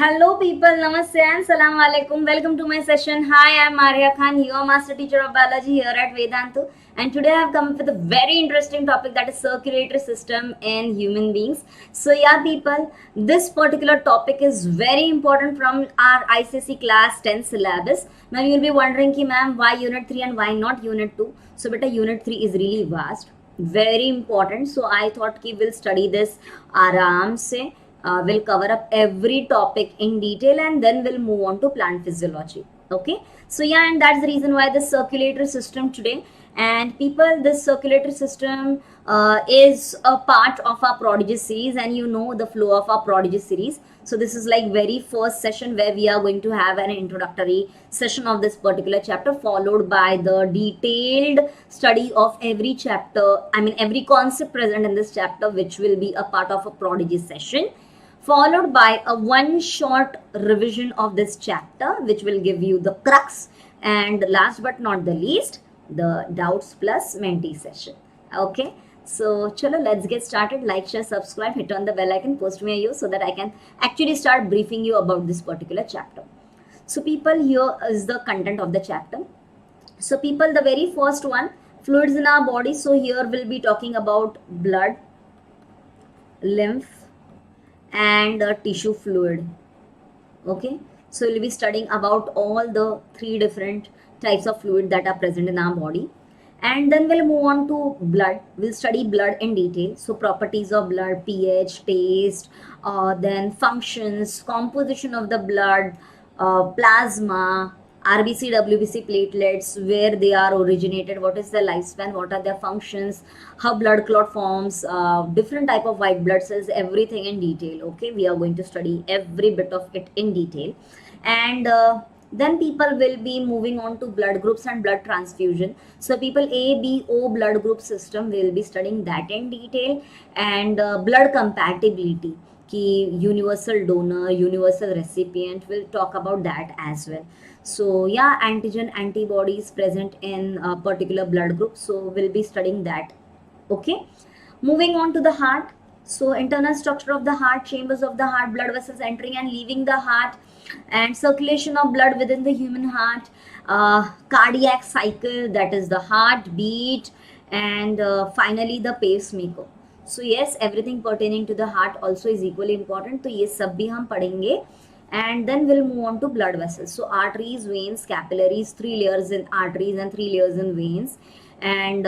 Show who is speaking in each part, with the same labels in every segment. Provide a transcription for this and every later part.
Speaker 1: Hello people, namaste and salam alaikum. Welcome to my session. Hi, I'm Maria Khan, your master teacher of biology here at Vedantu. And today I have come up with a very interesting topic, that is circulatory system in human beings. So yeah people, this particular topic is very important from our ICSE class 10 syllabus. Now you will be wondering ki ma'am, why unit 3 and why not unit 2? So beta unit 3 is really vast, very important. So I thought ki we'll study this aram se. We'll cover up every topic in detail and then we'll move on to plant physiology. Okay, so yeah, and that's the reason why the circulatory system today. And people, this circulatory system is a part of our prodigy series, and you know the flow of our prodigy series. So this is like very first session where we are going to have an introductory session of this particular chapter, followed by the detailed study of every chapter, I mean every concept present in this chapter, which will be a part of a prodigy session, followed by a one short revision of this chapter, which will give you the crux, and last but not the least, the doubts plus mentee session. Okay, so chalo, let's get started. Like, share, subscribe, hit on the bell icon, post me a you so that I can actually start briefing you about this particular chapter. So people, here is the content of the chapter. So people, the very first one, fluids in our body. So here we'll be talking about blood, lymph, and tissue fluid. Okay, so we'll be studying about all the three different types of fluid that are present in our body, and then we'll move on to blood. We'll study blood in detail, so properties of blood, pH, taste, then functions, composition of the blood, plasma, RBC, WBC platelets, where they are originated, what is their lifespan, what are their functions, how blood clot forms, different type of white blood cells, everything in detail. Okay, we are going to study every bit of it in detail. And then people will be moving on to blood groups and blood transfusion. So people, A, B, O blood group system, will be studying that in detail. And blood compatibility, ki universal donor, universal recipient, we'll talk about that as well. So yeah, antigen antibodies present in a particular blood group, so we'll be studying that. Okay, moving on to the heart. So internal structure of the heart, chambers of the heart, blood vessels entering and leaving the heart, and circulation of blood within the human heart, cardiac cycle, that is the heartbeat, and finally the pacemaker. So yes, everything pertaining to the heart also is equally important. तो ये सब भी हम पढ़ेंगे. And then we'll move on to blood vessels. So arteries, veins, capillaries, 3 layers in arteries and 3 layers in veins, and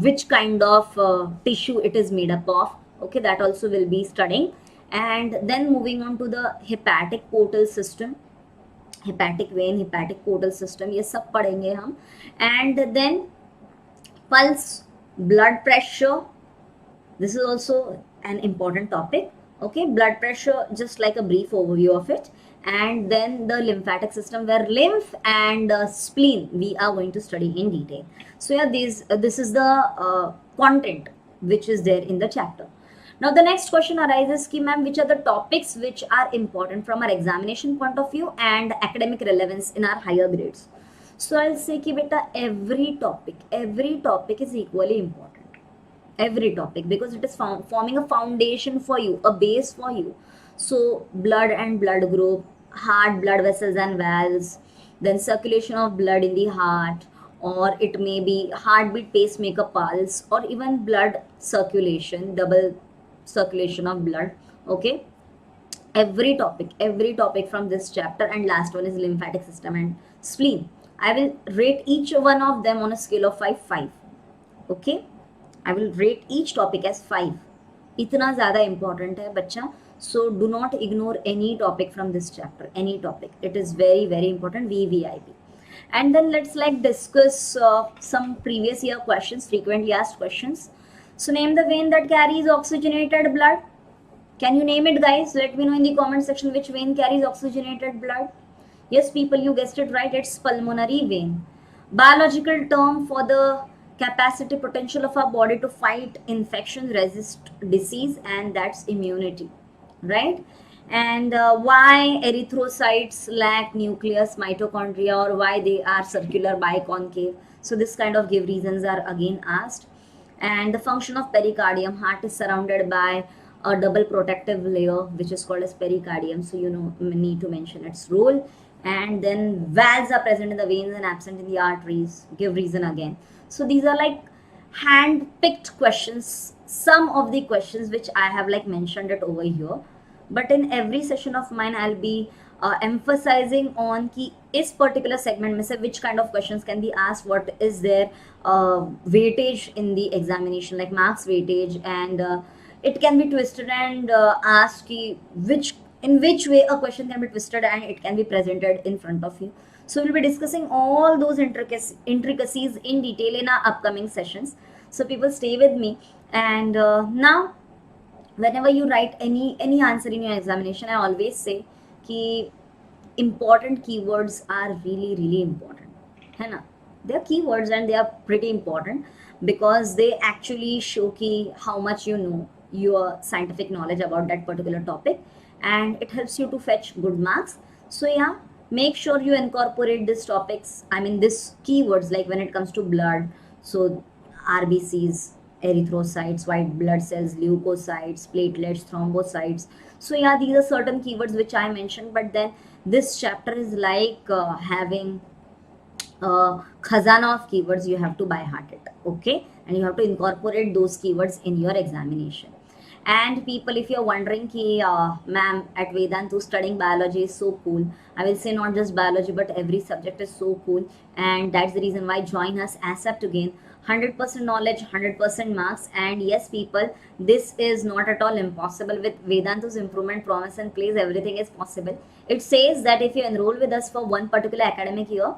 Speaker 1: which kind of tissue it is made up of. Okay, that also will be studying. And then moving on to the hepatic portal system, hepatic vein, hepatic portal system, ये सब पढ़ेंगे हम. And then pulse, blood pressure, this is also an important topic. Okay, blood pressure, just like a brief overview of it. And then the lymphatic system, where lymph and spleen we are going to study in detail. So yeah, this is the content which is there in the chapter. Now the next question arises ki ma'am, which are the topics which are important from our examination point of view and academic relevance in our higher grades. So I'll say ki beta, every topic is equally important. Every topic, because it is forming a foundation for you, a base for you. So blood and blood group, heart, blood vessels and valves, then circulation of blood in the heart, or it may be heartbeat, pacemaker, pulse, or even blood circulation, double circulation of blood. Okay, every topic from this chapter. And last one is lymphatic system and spleen. I will rate each one of them on a scale of 5. Okay, I will rate each topic as 5. इतना ज़्यादा important है बच्चा. So do not ignore any topic from this chapter. Any topic. It is very, very important. VVIP. And then let's like discuss some previous year questions, frequently asked questions. So name the vein that carries oxygenated blood. Can you name it, guys? Let me know in the comment section which vein carries oxygenated blood. Yes, people, you guessed it right. It's pulmonary vein. Biological term for the capacity, potential of our body to fight infection, resist disease, and that's immunity, right? And why erythrocytes lack nucleus, mitochondria, or why they are circular, biconcave. So this kind of give reasons are again asked. And the function of pericardium, heart is surrounded by a double protective layer which is called as pericardium, so you know, need to mention its role. And then valves are present in the veins and absent in the arteries, give reason again. So these are like hand picked questions, some of the questions which I have like mentioned it over here. But in every session of mine I'll be emphasizing on ki is particular segment में से which kind of questions can be asked, what is their weightage in the examination, like marks weightage, and it can be twisted and asked ki which, in which way a question can be twisted and it can be presented in front of you. So we'll be discussing all those intricacies in detail in our upcoming sessions. So people stay with me. And now whenever you write any answer in your examination, I always say कि important keywords are really important, है ना? They are keywords and they are pretty important because they actually show कि how much you know your scientific knowledge about that particular topic, and it helps you to fetch good marks. So yeah, make sure you incorporate these topics, I mean these keywords, like when it comes to blood, so RBCs, erythrocytes, white blood cells, leukocytes, platelets, thrombocytes. So yeah, these are certain keywords which I mentioned, but then this chapter is like having a khazana of keywords you have to by heart it, okay? And you have to incorporate those keywords in your examination. And people, if you're wondering ki ma'am, at Vedantu studying biology is so cool, I will say not just biology but every subject is so cool, and that's the reason why join us ASAP to gain 100% knowledge, 100% marks. And yes people, this is not at all impossible. With Vedantu's improvement promise and place, everything is possible. It says that if you enroll with us for one particular academic year,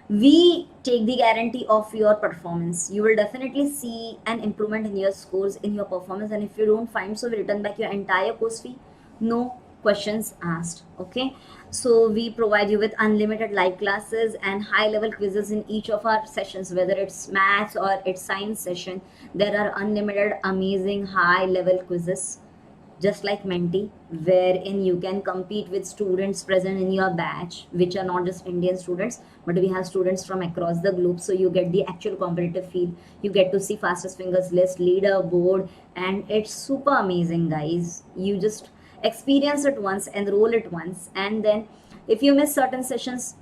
Speaker 1: we take the guarantee of your performance. You will definitely see an improvement in your scores, in your performance, and if you don't find so, we return back your entire course fee, no questions asked, okay? So we provide you with unlimited live classes and high level quizzes in each of our sessions, whether it's maths or it's science session. There are unlimited amazing high level quizzes just like Menti, wherein you can compete with students present in your batch, which are not just Indian students, but we have students from across the globe. So you get the actual competitive feel. You get to see fastest fingers list, leaderboard, and it's super amazing, guys. You just experience it once, enroll it once, and then if you miss certain sessions,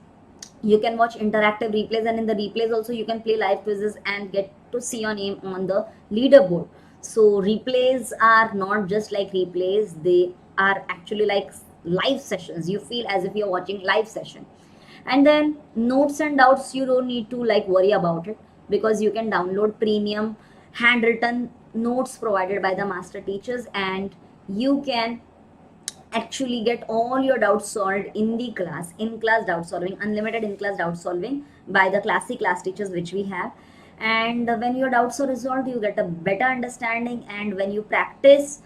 Speaker 1: you can watch interactive replays, and in the replays also you can play live quizzes and get to see your name on the leaderboard. So replays are not just like replays, they are actually like live sessions. You feel as if you're watching live session. And then notes and doubts, you don't need to like worry about it because you can download premium handwritten notes provided by the master teachers, and you can actually get all your doubts solved in the class, in class doubt solving, unlimited in class doubt solving by the classy class teachers which we have. And when your doubts are resolved, you get a better understanding, and when you practice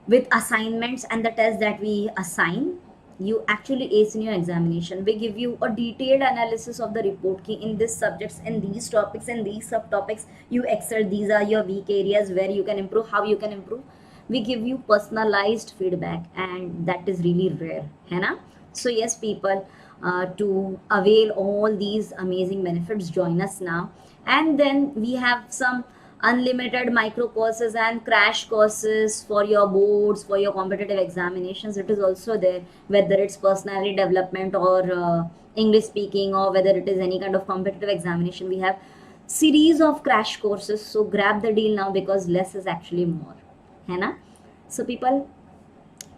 Speaker 1: with assignments and the tests that we assign, you actually ace in your examination. We give you a detailed analysis of the report key in these subjects, in these topics, in these subtopics you excel, these are your weak areas where you can improve, how you can improve. We give you personalized feedback, and that is really rare, है ना? So yes people, to avail all these amazing benefits, join us now. And then we have some unlimited micro courses and crash courses for your boards, for your competitive examinations. It is also there, whether it's personality development or English speaking, or whether it is any kind of competitive examination. We have series of crash courses. So grab the deal now because less is actually more, है ना? So people,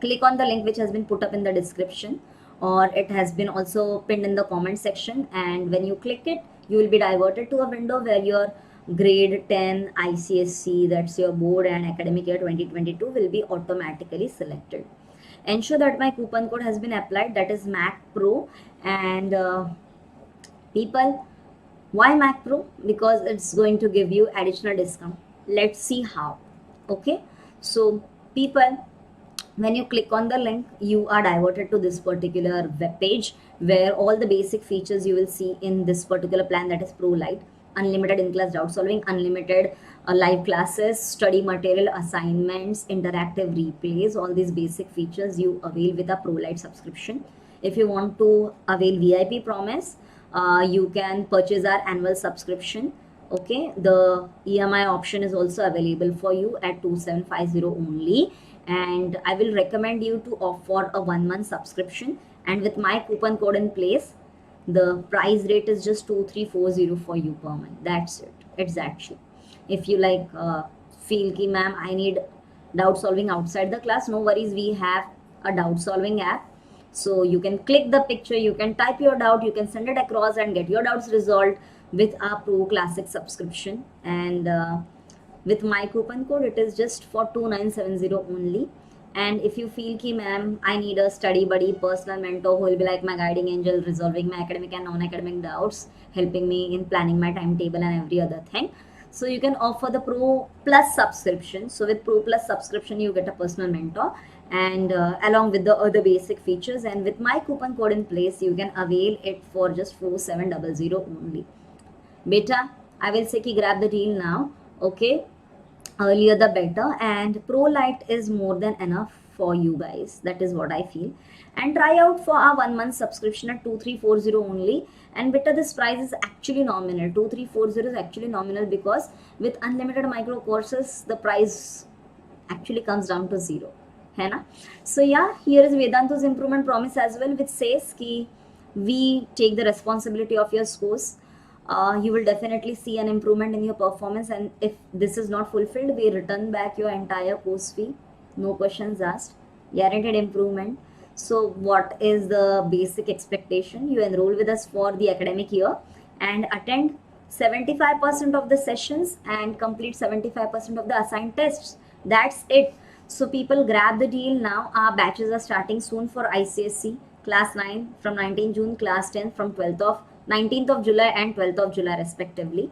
Speaker 1: click on the link which has been put up in the description, or it has been also pinned in the comment section, and when you click it, you will be diverted to a window where your grade 10 ICSC, that's your board and academic year 2022, will be automatically selected. Ensure that my coupon code has been applied, that is Mac Pro. And people, why Mac Pro? Because it's going to give you additional discount. Let's see how. Okay, so people, when you click on the link, you are diverted to this particular web page where all the basic features you will see in this particular plan, that is Pro Lite. Unlimited in-class doubt solving, unlimited live classes, study material, assignments, interactive replays, all these basic features you avail with a Pro Lite subscription. If you want to avail VIP promise, you can purchase our annual subscription. Okay, the EMI option is also available for you at 2750 only. and I will recommend you to opt for a 1 month subscription. And with my coupon code in place, the price rate is just 2340 for you per month. That's it. It's actually. If you feel ki ma'am, I need doubt solving outside the class, no worries. We have a doubt solving app. So you can click the picture, you can type your doubt, you can send it across and get your doubts resolved with our Pro Classic subscription. And with my coupon code, it is just for 2970 only. And if you feel ki ma'am, I need a study buddy, personal mentor who will be like my guiding angel, resolving my academic and non-academic doubts, helping me in planning my timetable and every other thing, so you can offer the Pro Plus subscription. So with Pro Plus subscription, you get a personal mentor and along with the other basic features. And with my coupon code in place, you can avail it for just 4700 only. Beta, I will say ki grab the deal now. Okay, earlier the better, and Pro Lite is more than enough for you guys. That is what I feel. And try out for our 1 month subscription at 2340 only. And better, this price is actually nominal. 2340 is actually nominal because with unlimited micro courses, the price actually comes down to zero. है ना? So yeah, here is Vedantu's improvement promise as well, which says ki we take the responsibility of your scores. You will definitely see an improvement in your performance, and if this is not fulfilled, we return back your entire course fee, no questions asked, guaranteed improvement. So what is the basic expectation? You enroll with us for the academic year and attend 75% of the sessions and complete 75% of the assigned tests. That's it. So people, grab the deal now. Our batches are starting soon for ICSE class 9 from 19 June, class 10 from 19th of July and 12th of July respectively.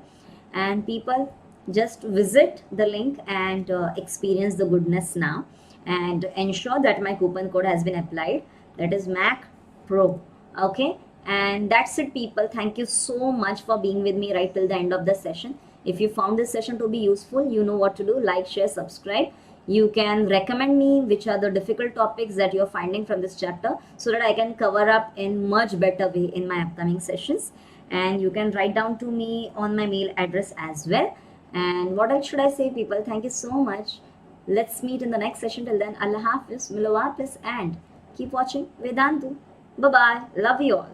Speaker 1: And people, just visit the link and experience the goodness now, and ensure that my coupon code has been applied, that is Mac Pro. Okay, and that's it people. Thank you so much for being with me right till the end of the session. If you found this session to be useful, you know what to do. Like, share, subscribe. You can recommend me which are the difficult topics that you're finding from this chapter, so that I can cover up in much better way in my upcoming sessions. And you can write down to me on my mail address as well. And what else should I say people? Thank you so much. Let's meet in the next session. Till then, Allah Hafiz, Milawatis, and keep watching Vedantu. Bye bye. Love you all.